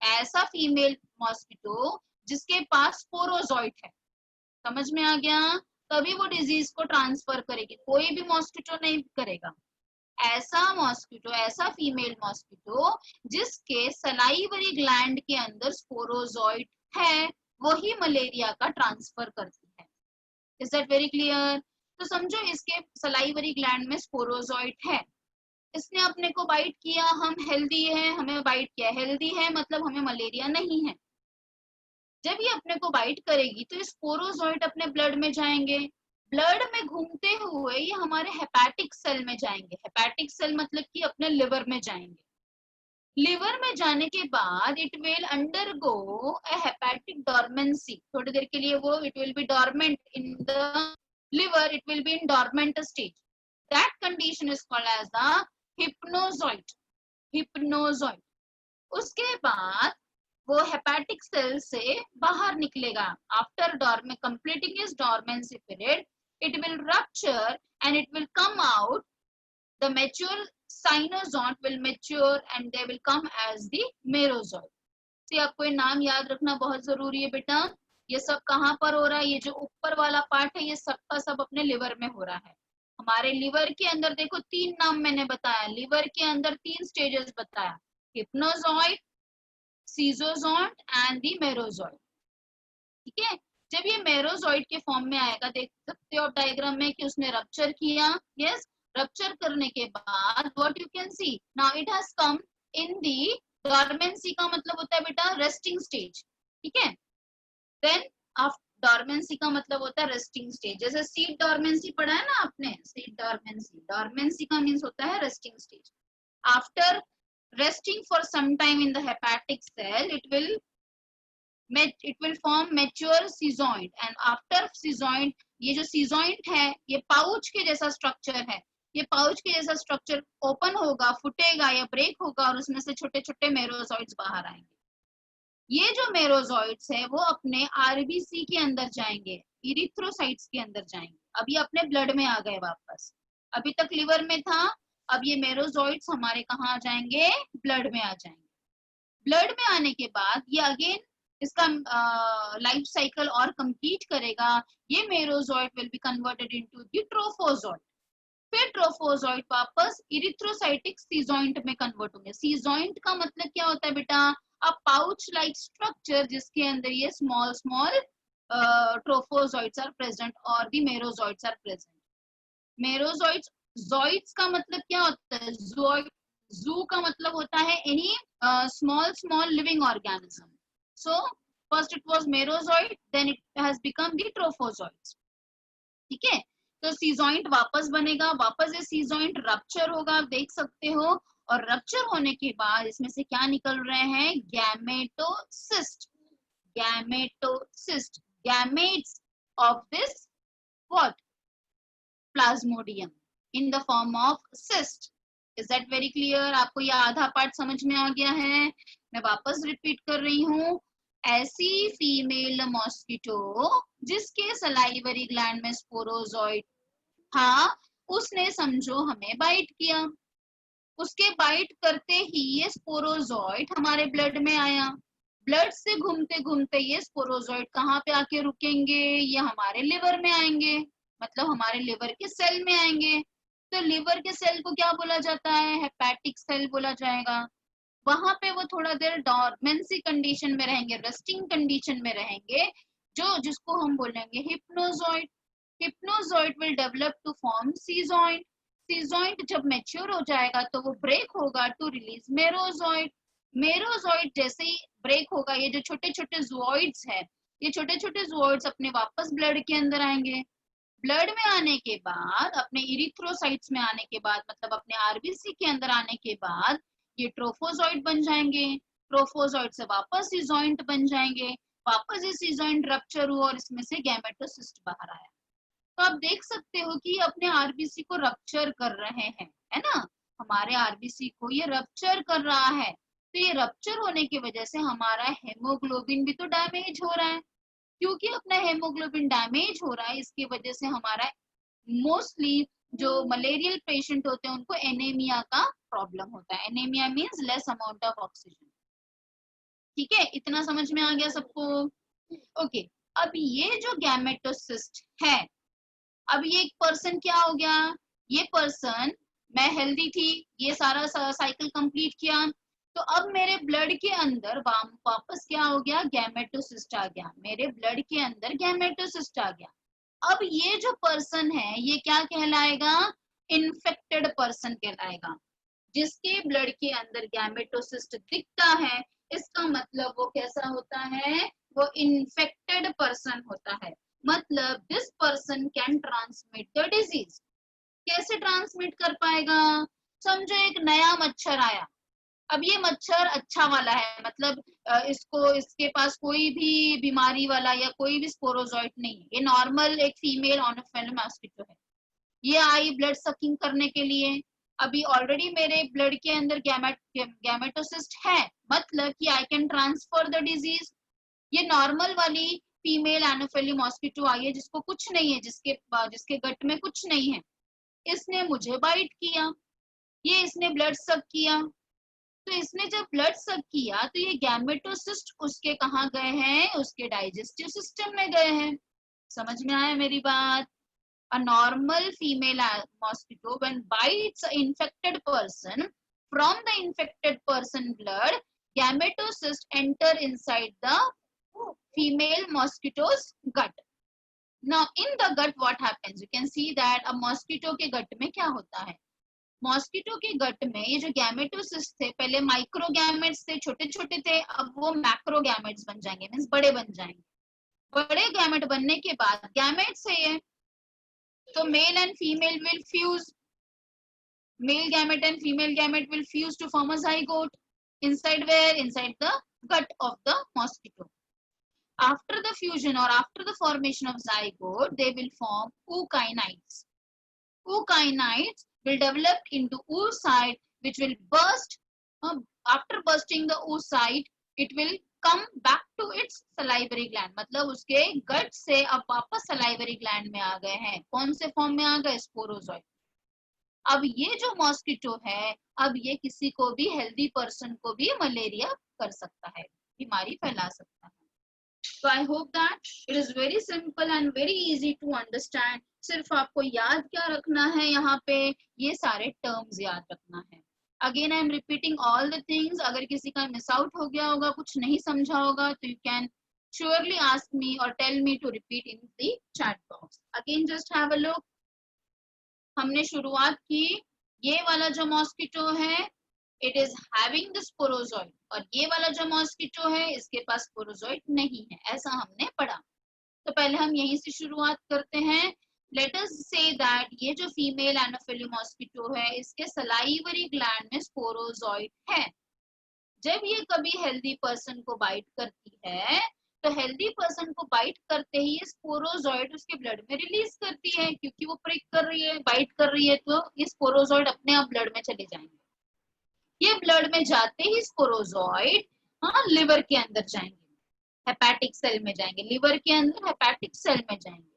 ऐसा फीमेल मॉस्किटो जिसके पास स्पोरोजोइट है, समझ में आ गया, तभी वो डिजीज को ट्रांसफर करेगी, कोई भी मॉस्किटो नहीं करेगा। ऐसा मॉस्किटो, ऐसा फीमेल मॉस्किटो जिसके सलाइवरी ग्लैंड के अंदर स्पोरोजोइट है, वही मलेरिया का ट्रांसफर करती है। Is that very clear? तो समझो इसके सलाइवरी ग्लैंड में स्पोरोजोइट है, इसने अपने को बाइट किया, हम हेल्दी है, हमें बाइट किया, हेल्दी है मतलब हमें मलेरिया नहीं है। जब ये अपने को बाइट करेगी तो स्पोरोजोइट अपने ब्लड में जाएंगे, ब्लड में घूमते हुए ये हमारे हेपेटिक सेल में जाएंगे। हेपेटिक सेल मतलब कि अपने लिवर में जाएंगे। लिवर में जाने के बाद it will undergo a hepatic dormancy, थोड़ी देर के लिए वो it will be dormant in the liver, it will be in dormant stage. That condition is called as the hypnozoite. Hypnozoite. उसके बाद वो हेपेटिक सेल से बाहर निकलेगा। After completing is dormancy period, it will rupture and it will come out. The mature cyanozoite will mature and they will come as the merozoite. तो आपको ये नाम याद रखना बहुत जरूरी है बेटा। ये सब कहाँ पर हो रहा है, ये जो ऊपर वाला पार्ट है ये सबका सब अपने लिवर में हो रहा है। हमारे लिवर के अंदर देखो तीन नाम मैंने बताया, लिवर के अंदर तीन स्टेजेस बताया, हिप्नोजॉइट, सीजोजॉइट एंड दी मेरोजॉइट। ठीक है, जब ये मेरोजॉइट के फॉर्म में आएगा, देख सकते हो आप डायग्राम में कि उसने रप्चर किया। यस, रप्चर करने के बाद what you can C, now it has come in the dormancy. का मतलब होता है बेटा रेस्टिंग स्टेज। ठीक है, देन आफ्टर डॉर्मेंसी का मतलब होता है रेस्टिंग स्टेज। जैसे सीड डॉर्मेंसी पढ़ा है ना आपने, सीड डॉर्मेंसी, डॉर्मेंसी का मींस होता है resting stage. After resting for some time in the hepatic cell, it will form mature schizoid and after schizoid, ये जो schizoid है ये पाउच के जैसा स्ट्रक्चर है, ये पाउच के जैसा स्ट्रक्चर ओपन होगा, फुटेगा या ब्रेक होगा और उसमें से छोटे छोटे मेरोजॉइड्स बाहर आएंगे। ये जो मेरोजॉइड्स है वो अपने आरबीसी के अंदर जाएंगे, इरिथ्रोसाइट्स के अंदर जाएंगे। अब ये अपने ब्लड में आ गए वापस, अभी तक लिवर में था, अब ये मेरोजॉइड्स हमारे कहाँ आ जाएंगे, ब्लड में आ जाएंगे। ब्लड में आने के बाद ये अगेन इसका लाइफ साइकिल और कंप्लीट करेगा। ये merozoite will be converted into the trophozoite, फिर ट्रोफोजॉइड वापस इरिथ्रोसाइटिक सीजॉइंट में कन्वर्ट होंगे। सीजॉइंट का मतलब क्या होता है बेटा, अ पाउच लाइक स्ट्रक्चर जिसके अंदर ये स्मॉल स्मॉल ट्रोफोजॉइड्स आर प्रेजेंट और द मेरोजॉइड्स आर प्रेजेंट। मेरोजॉइड्स, जॉइड्स का मतलब क्या होता है, जॉइड, जू का मतलब होता है any small small living organism. So first it was merozoid, then it has become the trophozoites. ठीक है, तो सीजॉइंट वापस बनेगा, वापस ये सीजॉइंट रप्चर होगा, आप देख सकते हो, और रप्चर होने के बाद इसमें से क्या निकल रहे हैं, gametocyst. Gametocyst, gametes of this what, plasmodium in the form of cyst. Is that very clear? आपको ये आधा पार्ट समझ में आ गया है? मैं वापस रिपीट कर रही हूँ, ऐसी फीमेल मॉस्किटो जिसके सलाइवरी ग्लैंड में स्पोरोजॉइड था, उसने समझो हमें बाइट किया, उसके बाइट करते ही ये स्पोरोजॉइड हमारे ब्लड में आया, ब्लड से घूमते घूमते ये स्पोरोजॉइड कहाँ पे आके रुकेंगे, ये हमारे लिवर में आएंगे, मतलब हमारे लिवर के सेल में आएंगे। तो लिवर के सेल को क्या बोला जाता है, हेपेटिक सेल बोला जाएगा। वहां पे वो थोड़ा देर डॉर्मेंसी कंडीशन में रहेंगे, रेस्टिंग कंडीशन में रहेंगे, जो जिसको हम बोलेंगे हिप्नोजॉइड। हिप्नोजॉइड विल डेवलप टू फॉर्म सीजॉइड। सीजॉइंट जब मैच्योर हो जाएगा तो वो ब्रेक होगा टू रिलीज मेरोजॉइट। मेरोजॉइट जैसे ही ब्रेक होगा, ये जो छोटे छोटे जूओइड्स है, ये छोटे छोटे जूओइड्स अपने वापस ब्लड के अंदर आएंगे। ब्लड में आने के बाद, अपने इरिथ्रोसाइट्स में आने के बाद, मतलब अपने आरबीसी के अंदर आने के बाद ये ट्रोफोजॉइट बन जाएंगे। ट्रोफोजॉइट से वापस सीजॉइंट बन जाएंगे, वापस ये सीजॉइंट रप्चर हुआ और इसमें से गैमेटोसिस्ट बाहर आया। तो आप देख सकते हो कि अपने आरबीसी को रप्चर कर रहे हैं, है ना। हमारे आरबीसी को ये रप्चर कर रहा है, तो ये रप्चर होने की वजह से हमारा हेमोग्लोबिन भी तो डैमेज हो रहा है। क्योंकि अपना हेमोग्लोबिन डैमेज हो रहा है, इसकी वजह से हमारा मोस्टली जो मलेरियल पेशेंट होते हैं उनको एनीमिया का प्रॉब्लम होता है। Anaemia means less amount of oxygen. ठीक है, इतना समझ में आ गया सबको? ओके, अब ये जो गैमेटोसिस्ट है, अब ये एक पर्सन क्या हो गया, ये पर्सन, मैं हेल्दी थी, ये सारा साइकिल कंप्लीट किया, तो अब मेरे ब्लड के अंदर वापस क्या हो गया, गैमेटोसिस्ट आ गया। मेरे ब्लड के अंदर गैमेटोसिस्ट आ गया। अब ये जो पर्सन है ये क्या कहलाएगा, इन्फेक्टेड पर्सन कहलाएगा। जिसके ब्लड के अंदर गैमेटोसिस्ट दिखता है, इसका मतलब वो कैसा होता है, वो इन्फेक्टेड पर्सन होता है। मतलब this person can transmit the disease. कैसे ट्रांसमिट कर पाएगा, समझो एक नया मच्छर आया, अब ये मच्छर अच्छा वाला है, मतलब इसके पास कोई भी बीमारी वाला या कोई भी स्पोरोजॉइट नहीं है, ये नॉर्मल एक फीमेल ऑनोफिलम मॉस्किटो है। ये आई ब्लड सकिंग करने के लिए, अभी ऑलरेडी मेरे ब्लड के अंदर गैमेटोसिस्ट है, मतलब कि I can transfer the disease. ये नॉर्मल वाली फीमेल एनोफिली मॉस्किटो आई है जिसको कुछ नहीं है, जिसके गट में कुछ नहीं है, इसने मुझे बाइट किया, ये इसने ब्लड सक किया। तो इसने जब ब्लड सक किया तो ये गैमेटोसिस्ट उसके कहाँ गए हैं, उसके डाइजेस्टिव सिस्टम में गए हैं। समझ में आया मेरी बात? A normal female mosquito when bites an infected person, from the infected person blood, gametocysts enter inside the female mosquito's gut. Now in the gut what happens? You can see that a mosquito के gut में क्या होता है, mosquito के गट में ये जो गैमेटोसिस्ट थे, पहले माइक्रो गैमेट्स थे, छोटे छोटे थे, अब वो मैक्रो गैमेट्स बन जाएंगे, मींस बड़े बन जाएंगे। बड़े गैमेट बनने के बाद गैमेट्स है ये, तो male and female will fuse, male gamete and female gamete will fuse to form a zygote inside where, inside the gut of the mosquito. After the fusion or after the formation of zygote, they will form oocynites. Oocynites will develop into oocyte which will burst. After bursting the oocyte, it will come back to its salivary gland. मतलब उसके गट से अब वापस salivary gland में आ गए हैं। कौन से फॉर्म में आ गए, स्पोरोजॉइट। अब ये जो मॉस्किटो है, अब ये किसी को भी, हेल्दी पर्सन को भी मलेरिया कर सकता है, बीमारी फैला सकता है। So I hope that it is very simple and very easy to understand. सिर्फ आपको याद क्या रखना है, यहाँ पे ये सारे टर्म्स याद रखना है। Again I am repeating all the things. अगर किसी का मिस आउट हो गया होगा, कुछ नहीं समझा होगा, तो you can surely ask me or tell me to repeat in the chat box. Again just have a look. हमने शुरुआत की, ये वाला जो मॉस्किटो है, it is having the sporozoite, और ये वाला जो मॉस्किटो है इसके पास स्पोरोजॉइट नहीं है, ऐसा हमने पढ़ा। तो पहले हम यहीं से शुरुआत करते हैं। लेट अस से दैट ये जो फीमेल एनोफिली मॉस्किटो है, इसके सलाइवरी ग्लैंड में स्पोरोजॉइट है। जब ये कभी हेल्दी पर्सन को बाइट करती है, तो हेल्दी पर्सन को बाइट करते ही ये स्पोरोजॉइड उसके ब्लड में रिलीज करती है, क्योंकि वो प्रिक कर रही है, बाइट कर रही है, तो ये स्पोरोजॉइड अपने आप ब्लड में चले जाएंगे। ये ब्लड में जाते ही स्पोरोजॉइड लिवर के अंदर जाएंगे, हेपेटिक सेल में जाएंगे, लिवर के अंदर हेपेटिक सेल में जाएंगे।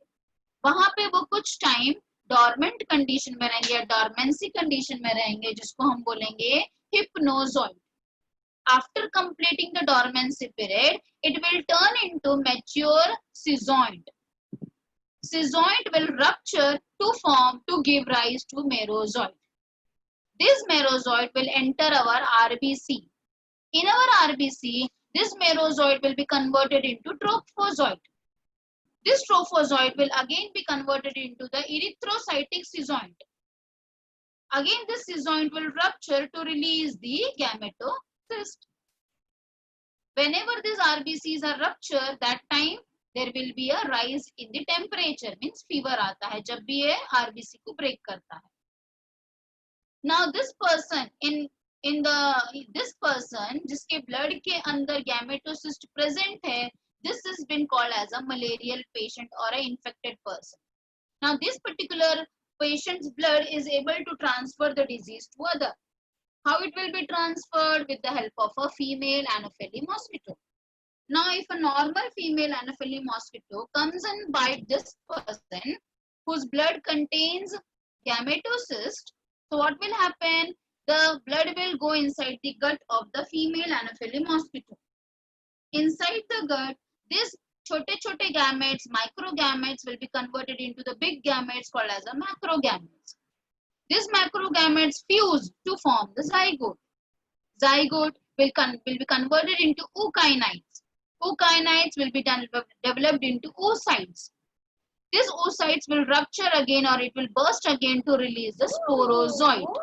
वहां पे वो कुछ टाइम डॉर्मेंट कंडीशन में रहेंगे या डॉर्मेंसी कंडीशन में रहेंगे, जिसको हम बोलेंगे हिप्नोजॉइड। After completing the dormancy period, it will turn into mature schizoid. Schizoid will rupture to give rise to merozoid. This merozoid will enter our RBC. In our RBC, this merozoid will be converted into trophozoid. This trophozoid will again be converted into the erythrocytic schizoid. Again, this joint will rupture to release the gametocyst. Whenever these RBCs are ruptured, that time there will be a rise in the temperature, means fever आता है जब भी ये RBC को break करता है. Now this person this person जिसके blood के अंदर gametocyst present है, this has been called as a malarial patient or an infected person. Now this particular patient's blood is able to transfer the disease to other. How it will be transferred? With the help of a female Anopheles mosquito. Now if a normal female Anopheles mosquito comes and bites this person whose blood contains gametocyst, so what will happen? The blood will go inside the gut of the female Anopheles mosquito. Inside the gut, this छोटे gametes, microgametes will be converted into the big gametes called as a macrogametes. These macrogametes fuse to form the zygote. Zygote will be converted into oocytes. Oocytes will be developed into oocytes. These oocytes will rupture again or it will burst again to release the sporozoite.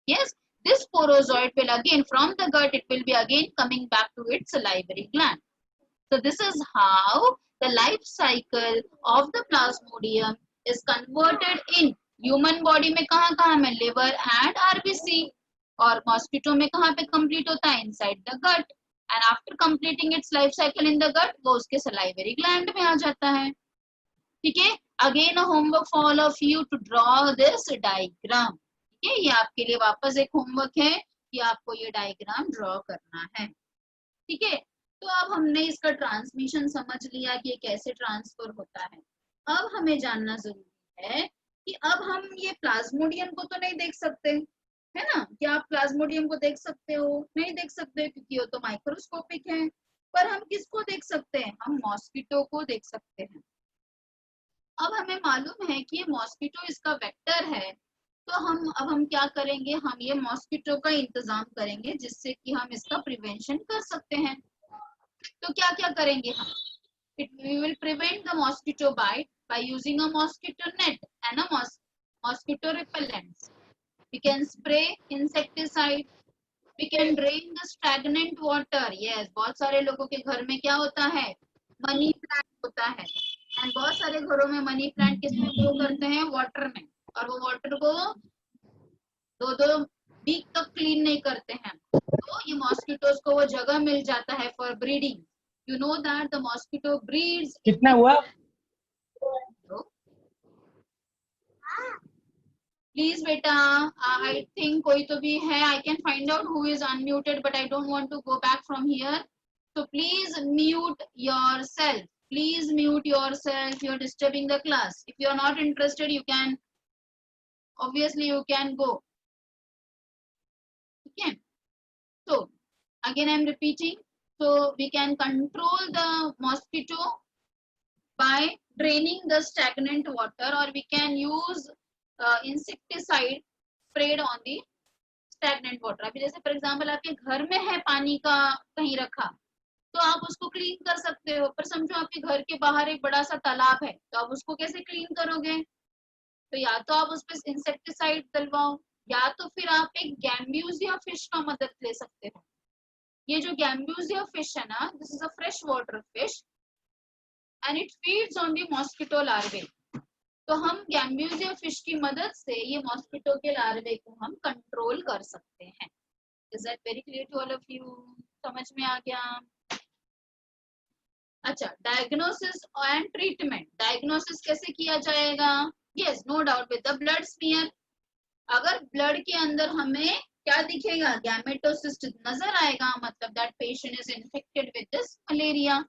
Yes, this sporozoite will again from the gut, it will be again coming back to its salivary gland. So this is how the life cycle of the plasmodium is converted in human body में कहाँ में liver and RBC, और mosquito में कहाँ पे complete होता है inside the gut, and after completing its life cycle in the gut वो उसके salivary gland में आ जाता है. ठीक है, again a homework for all of you to draw this diagram. ठीक है, ये आपके लिए वापस एक होमवर्क है कि आपको ये डायग्राम ड्रॉ करना है. ठीक है, तो अब हमने इसका ट्रांसमिशन समझ लिया कि ये कैसे ट्रांसफर होता है. अब हमें जानना जरूरी है कि अब हम ये प्लाज्मोडियम को तो नहीं देख सकते, है ना. क्या आप प्लाज्मोडियम को देख सकते हो? नहीं देख सकते क्योंकि वो तो माइक्रोस्कोपिक है. पर हम किसको देख सकते हैं? हम मॉस्किटो को देख सकते हैं. अब हमें मालूम है कि ये मॉस्किटो इसका वेक्टर है, तो हम क्या करेंगे? हम ये मॉस्किटो का इंतजाम करेंगे जिससे कि हम इसका प्रिवेंशन कर सकते हैं. तो क्या क्या करेंगे हम? We will prevent the mosquito bite by using a mosquito net and a mosquito repellent. We can spray insecticide. We can drain the stagnant water. Yes, बहुत सारे लोगों के घर में क्या होता है? मनी प्लांट होता है, एंड बहुत सारे घरों में मनी प्लांट किसमें ग्रो करते हैं? वाटर में, और वो वाटर को 2 वीक तक क्लीन नहीं करते हैं. तो ये मॉस्किटोज को वो जगह मिल जाता है for breeding. You know that the mosquito breeds. कितना हुआ? Please beta, I think कोई तो भी है. I can find out who is unmuted, but I don't want to go back from here. So please mute yourself. Please mute yourself. You're disturbing the class. If you're not interested, you can, obviously you can go. Okay. So again I'm repeating. So we can control the mosquito by draining the stagnant water, or we can use insecticide sprayed on the stagnant water. अभी जैसे for example आपके घर में है पानी का कहीं रखा, तो आप उसको क्लीन कर सकते हो. पर समझो आपके घर के बाहर एक बड़ा सा तालाब है, तो आप उसको कैसे क्लीन करोगे? तो या तो आप उस पर इंसेक्टिसाइड डलवाओ, या तो फिर आप एक गैम्ब्यूसिया फिश का मदद ले सकते हो. ये जो गैम्ब्यूसिया फिश है ना, this is a fresh water fish and it feeds on the mosquito larvae. तो हम गैम्ब्यूसिया फिश की मदद से ये मॉस्किटो के लार्वे को हम कंट्रोल कर सकते हैं. Is that very clear to all of you? समझ में आ गया? अच्छा, डायग्नोसिस एंड ट्रीटमेंट. डायग्नोसिस कैसे किया जाएगा? Yes, no doubt with the blood smear. अगर ब्लड के अंदर हमें क्या दिखेगा? गैमेटोसिस्ट नजर आएगा, मतलब that patient is infected with this malaria.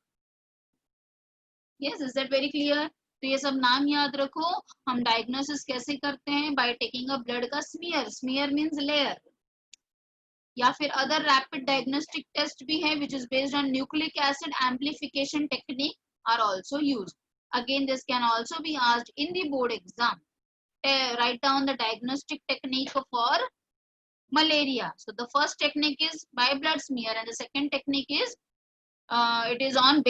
Yes, is that very clear? तो ये सब नाम याद रखो. हम डायग्नोसिस कैसे करते हैं? बाय टेकिंग अ ब्लड का स्मीयर. Smear means layer. या फिर अदर रैपिड डायग्नोस्टिक टेस्ट भी है which is based on nucleic acid amplification technique are also used. Again, this can also be asked in the board exam. Write down the diagnostic technique for malaria. So the first technique is by blood smear, and the second technique is it is on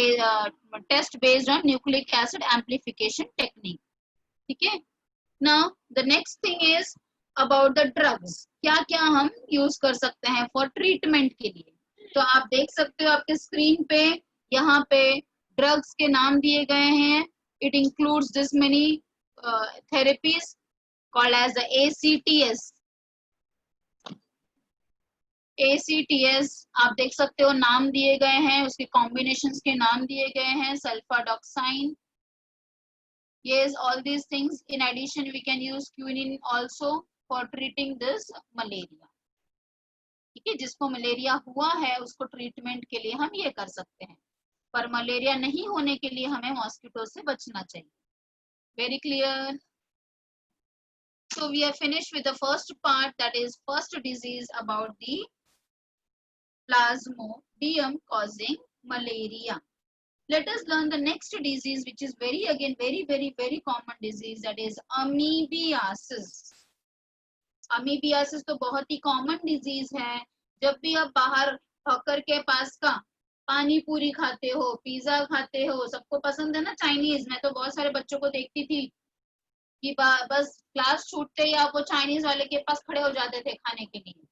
test based on nucleic acid amplification technique. Okay. Now the next thing is about the drugs, क्या क्या हम use कर सकते हैं for treatment के लिए। तो आप देख सकते हो आपके स्क्रीन पे, यहाँ पे ड्रग्स के नाम दिए गए हैं। It includes this many therapies called as the ACTS। ACTS आप देख सकते हो नाम दिए गए हैं, उसके कॉम्बिनेशंस के नाम दिए गए हैं, सल्फाडॉक्साइन। Yes, all these things. In addition, we can use quinine also for treating this malaria. ठीक है, जिसको मलेरिया हुआ है उसको ट्रीटमेंट के लिए हम ये कर सकते हैं, पर मलेरिया नहीं होने के लिए हमें मॉस्किटो से बचना चाहिए। Very clear. So we are finished with the first part, that is first disease about the plasmodium causing malaria. Let us learn the next disease, which is very common disease, that is amoebiasis. Amoebiasis तो बहुत ही common disease है। जब भी आप बाहर hawker के पास का पानी पूरी खाते हो, पिज्जा खाते हो, सबको पसंद है ना चाइनीज। मैं तो बहुत सारे बच्चों को देखती थी कि बस क्लास छूटते ही आप वो चाइनीज वाले के पास खड़े हो जाते थे खाने के लिए,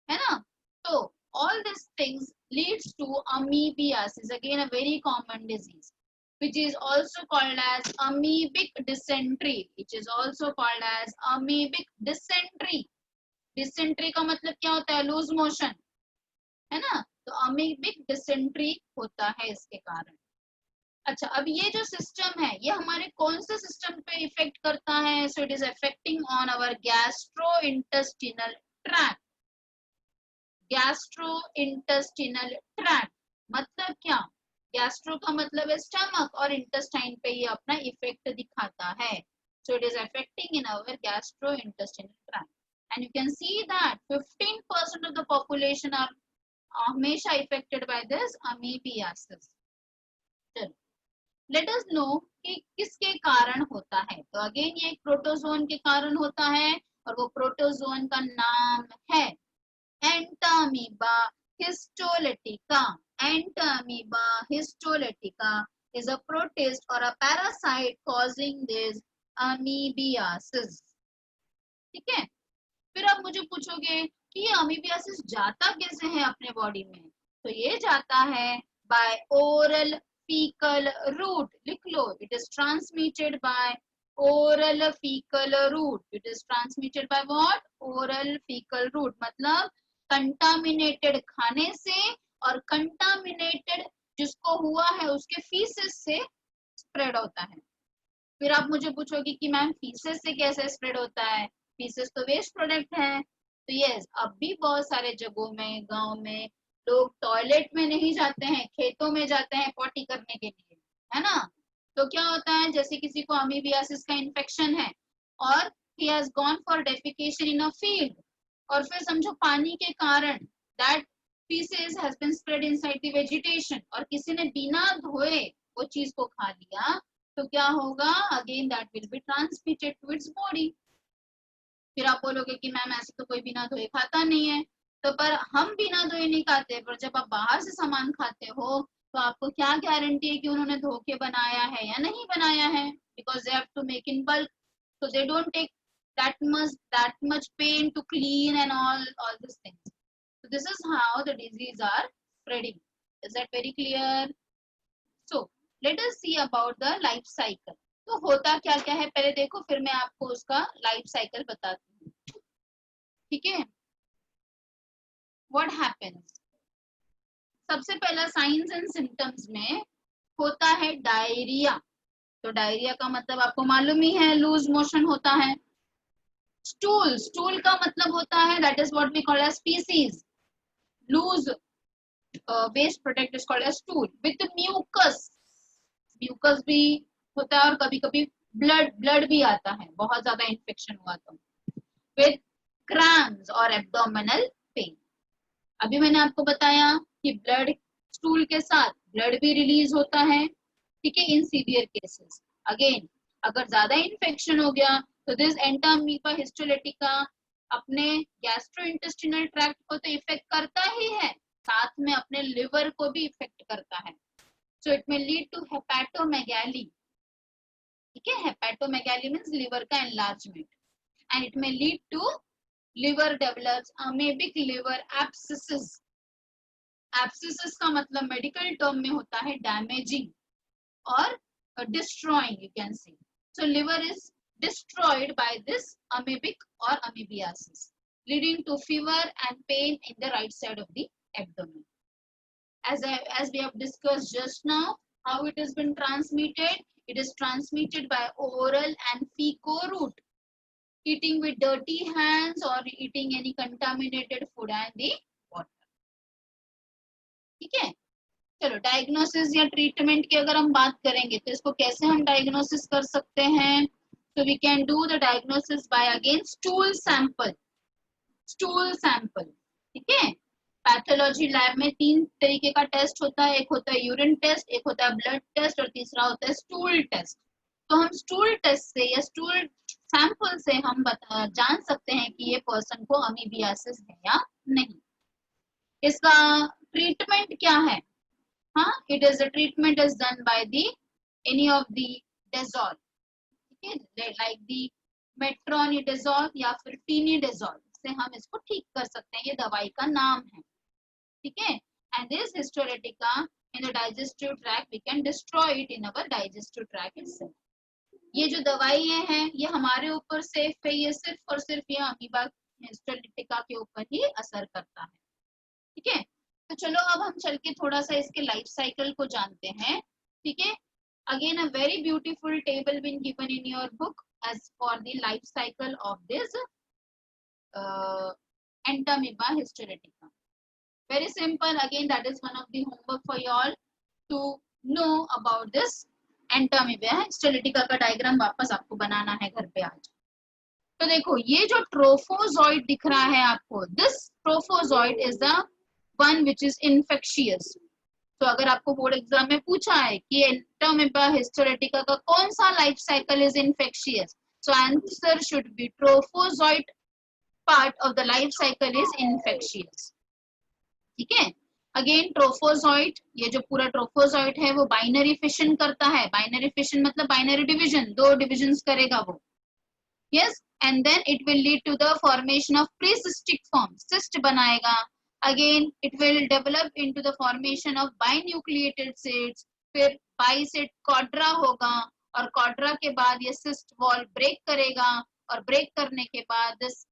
है ना। तो all these things leads to amoebiasis, again a very common disease, which is also called as amoebic dysentery, which is also called as amoebic dysentery. Dysentery का मतलब क्या होता है? लूज मोशन, है ना। तो अमीबिक डिसेंट्री होता है इसके कारण। अच्छा, अब ये जो सिस्टम है ये हमारे कौन से सिस्टम पे इफेक्ट करता है? So it is affecting on our gastrointestinal tract. Gastrointestinal tract मतलब क्या? गैस्ट्रो का मतलब है स्टमक और इंटेस्टाइन पे ये अपना इफेक्ट दिखाता है। So it is affecting in our gastrointestinal tract, and you can see that 15% of the population are हमेशा affected by this amoebiasis. चलो, let us know कि किसके कारण होता है। तो अगेन ये एक प्रोटोजोन के कारण होता है, और वो प्रोटोजोन का नाम है Entamoeba histolytica. Entamoeba histolytica is a protist or a parasite causing this amoebiasis. ठीक है। फिर आप मुझे पूछोगे कि ये अमीबियासिस जाता कैसे है अपने बॉडी में? तो ये जाता है बाय ओरल फीकल रूट। लिख लो, it is transmitted by oral faecal route. It is transmitted by what? Oral faecal route, मतलब कंटामिनेटेड खाने से और कंटामिनेटेड जिसको हुआ है उसके फीसेस से स्प्रेड होता है। फिर आप मुझे पूछोगे कि मैम फीसेस से कैसे स्प्रेड होता है? फीसेस तो वेस्ट प्रोडक्ट है। तो यस, अब भी बहुत सारे जगहों में, गांव में लोग टॉयलेट में नहीं जाते हैं, खेतों में जाते हैं पॉटी करने के लिए, है ना। तो क्या होता है, जैसे किसी को अमीबियासिस का इन्फेक्शन है और he has gone for defecation in a field, और फिर समझो पानी के कारण that faeces has been spread inside the vegetation, और किसी ने बिना धोए वो चीज को खा लिया, तो क्या होगा? Again that will be transmitted to its body. फिर आप बोलोगे कि मैम ऐसे तो कोई बिना धोए खाता नहीं है। तो पर हम बिना धोए नहीं खाते, पर जब आप बाहर से सामान खाते हो तो आपको क्या गारंटी है कि उन्होंने धो के बनाया है या नहीं बनाया है? Because they have to make in bulk, so they don't take that much pain to clean and all these things. So this is how the disease are spreading. Is that very clear? So let us see about the life cycle. तो होता क्या क्या है पहले देखो, फिर मैं आपको उसका लाइफ साइकिल बताती हूँ। ठीक है, व्हाट हैपेंस? सबसे पहला साइंस एंड सिम्टम्स में होता है डायरिया। तो डायरिया का मतलब आपको मालूम ही है, लूज मोशन होता है। स्टूल, स्टूल का मतलब होता है that is what we call as faeces. Loose waste product is called as stool with mucus. Mucus भी होता है, और कभी कभी ब्लड भी आता है, बहुत ज्यादा इन्फेक्शन हुआ तो। विद क्रैम्स और एब्डोमिनल पेन। अभी मैंने आपको बताया कि ब्लड, स्टूल के साथ ब्लड भी रिलीज होता है, ठीक है, इन सीवियर केसेस। अगेन अगर ज्यादा इन्फेक्शन हो गया तो दिस एंटामीबा हिस्टोलिटिका अपने गैस्ट्रोइंटेस्टिनल ट्रैक्ट को तो इफेक्ट करता ही है, साथ में अपने लिवर को भी इफेक्ट करता है। So it may lead to hepatomegaly. ठीक है, हेपेटोमेगाली मींस लिवर का enlargement. and it may lead to liver develops amoebic liver abscesses. Abscesses का मतलब मेडिकल टर्म में होता है डैमेजिंग और destroying, you can say. So liver is destroyed by this amoebic or amoebiasis, leading to fever and pain in the right side of the abdomen. As we have discussed just now, how it has been transmitted? It is transmitted by oral and fecal route, eating with dirty hands or eating any contaminated food and the water. ठीक है, चलो diagnosis या treatment की अगर हम बात करेंगे तो इसको कैसे हम डायग्नोसिस कर सकते हैं? So we can do the diagnosis by again stool sample. ठीक है, पैथोलॉजी लैब में 3 तरीके का टेस्ट होता है, एक होता है यूरिन टेस्ट, एक होता है ब्लड टेस्ट और तीसरा होता है स्टूल टेस्ट. तो हम स्टूल टेस्ट से या स्टूल सैंपल से हम जान सकते हैं कि ये पर्सन को अमीबियासिस है या नहीं. इसका ट्रीटमेंट क्या है? हाँ, it is a treatment is done by the any of the dazole, ठीक है, लाइक द मेट्रोनिडेजोल या फिर टीनिडेजोल से हम इसको ठीक कर सकते हैं. ये दवाई का नाम है, ठीक है. And this histolytica in the digestive tract we can destroy it in our digestive tract itself. ये जो दवाइयां हैं ये हमारे ऊपर सेफ है, ये सिर्फ और सिर्फ ये अमीबा हिस्टोरेटिका के ऊपर ही असर करता है, ठीक है. तो चलो अब हम चल के थोड़ा सा इसके लाइफ साइकिल को जानते हैं, ठीक है. Again a very beautiful table been given in your book as for the life cycle of this Entamoeba histolytica. Very simple. Again, that is one of the homework for you all to know about this Entamoeba histolytica का diagram वापस आपको बनाना है घर पे आज. तो देखो ये जो ट्रोफोजॉइड दिख रहा है आपको, this trophozoite is the one which is infectious. तो अगर आपको बोर्ड एग्जाम में पूछा है कि Entamoeba histolytica का कौन सा life cycle is infectious, so answer should be trophozoite part of the life cycle is infectious. ठीक है. अगेन ट्रोफोजॉइड, ये जो पूरा ट्रोफोजॉइड है वो बाइनरी फिशन करता है. बाइनरी फिशन मतलब बाइनरी डिवीजन, 2 डिविजन्स करेगा वो. Yes, and then it will lead to the formation of precystic form, cyst बनाएगा. Again it will develop into the formation of binucleated seeds. फिर बाई से quadra होगा और कॉड्रा के बाद ये सिस्ट वॉल ब्रेक करेगा और ब्रेक करने के बाद this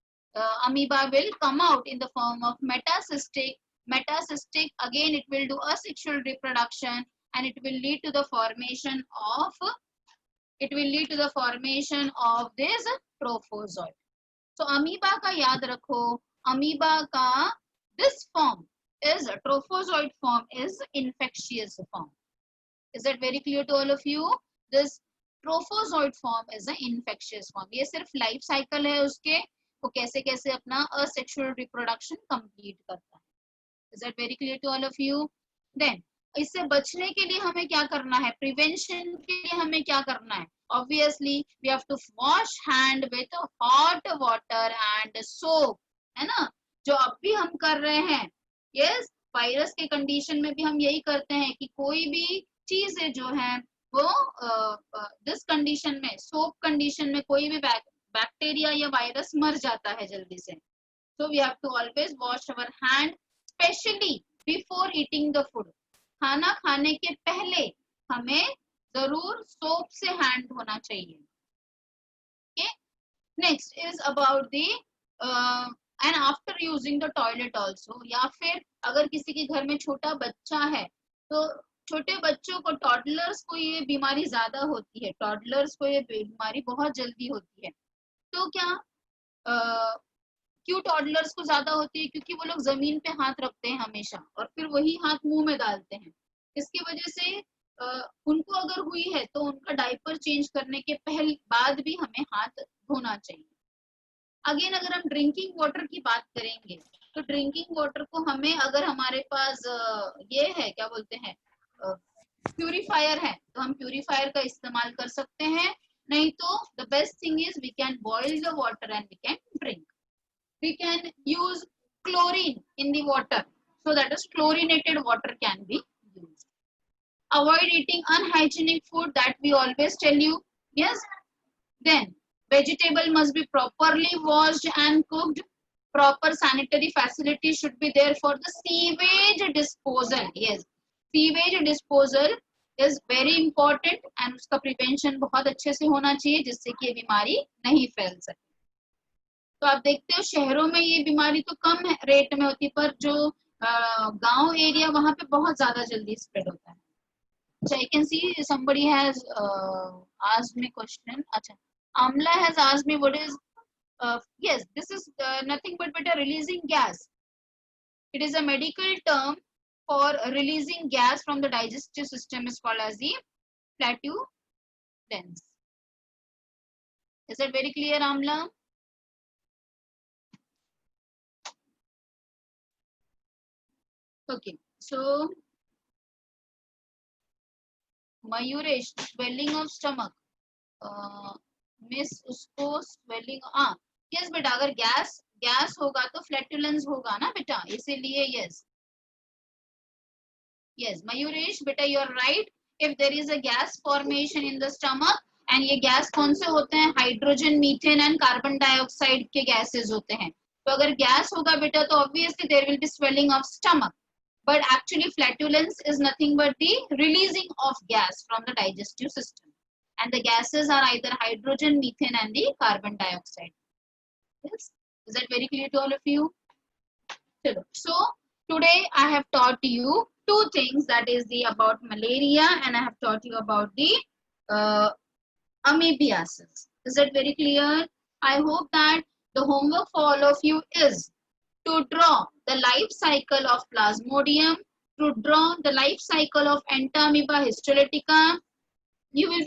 amoeba will come out in the form of metacystic. Again it will do asexual reproduction and it will lead to the formation of this trophozoid. So amoeba का याद रखो, amoeba का this form is a trophozoid form is infectious form. Is that very clear to all of you? This trophozoid form is an infectious form. ये सिर्फ life cycle है उसके, वो कैसे कैसे अपना असेक्सुअल रिप्रोडक्शन कंप्लीट करता है. Is that very clear to all of you? Then इससे बचने के लिए हमें क्या करना है? प्रिवेंशन के लिए हमें क्या करना है? Obviously we have to wash hand with hot water and soap, है ना, जो अब भी हम कर रहे हैं. यस, वायरस के कंडीशन में भी हम यही करते हैं कि कोई भी चीजें जो है वो दिस कंडीशन में, सोप कंडीशन में कोई भी बैक्टीरिया या वायरस मर जाता है जल्दी से. So we have to always wash our hand, specially before eating the food. खाना खाने के पहले हमें जरूर सोप से हैंड धोना चाहिए. Okay, next is about the end after using the toilet also. या फिर अगर किसी के घर में छोटा बच्चा है तो छोटे बच्चों को, टॉडलर्स को ये बीमारी ज्यादा होती है, टॉडलर्स को ये बीमारी बहुत जल्दी होती है. तो क्या क्यों टॉडलर्स को ज्यादा होती है? क्योंकि वो लोग जमीन पे हाथ रखते हैं हमेशा और फिर वही हाथ मुंह में डालते हैं. इसकी वजह से उनको अगर हुई है तो उनका डायपर चेंज करने के बाद भी हमें हाथ धोना चाहिए. अगेन अगर हम ड्रिंकिंग वाटर की बात करेंगे तो ड्रिंकिंग वाटर को हमें, अगर हमारे पास ये है क्या बोलते हैं प्यूरिफायर है, तो हम प्यूरिफायर का इस्तेमाल कर सकते हैं. नहीं तो the best thing is we can boil the water and we can drink. We can use chlorine in the water, so that is chlorinated water can be used. Avoid eating unhygienic food, that we always tell you. Yes. Then Vegetable must be properly washed and cooked. Proper sanitary facility should be there for the sewage disposal. Yes, sewage disposal is very important and उसका prevention बहुत अच्छे से होना चाहिए जिससे कि ये बीमारी नहीं फैल सके. तो आप देखते हो शहरों में ये बीमारी तो कम रेट में होती है पर जो गांव एरिया वहां पे बहुत ज्यादा जल्दी स्प्रेड होता है. So I can see somebody has asked me question. Acha. Amla has asked me what is yes, this is nothing but a releasing gas. It is a medical term for releasing gas from the digestive system is called as the flatulence. Is that very clear, Amla? Okay, so Mayuresh, swelling of stomach. Miss उसको swelling yes बेटा अगर gas होगा तो flatulence होगा ना बेटा इसीलिए yes Mayuresh बेटा you are right if there is a gas formation in the stomach and ये गैस कौन से होते हैं hydrogen methane and carbon dioxide के गैसेस होते हैं तो अगर गैस होगा बेटा तो obviously there will be swelling of stomach but actually flatulence is nothing but the releasing of gas from the digestive system. And the gases are either hydrogen, methane, and the carbon dioxide. Yes, is that very clear to all of you? So today I have taught you two things, that is the about malaria and I have taught you about the amoebiasis. Is that very clear? I hope that the homework for all of you is to draw the life cycle of Plasmodium, to draw the life cycle of Entamoeba histolytica. You will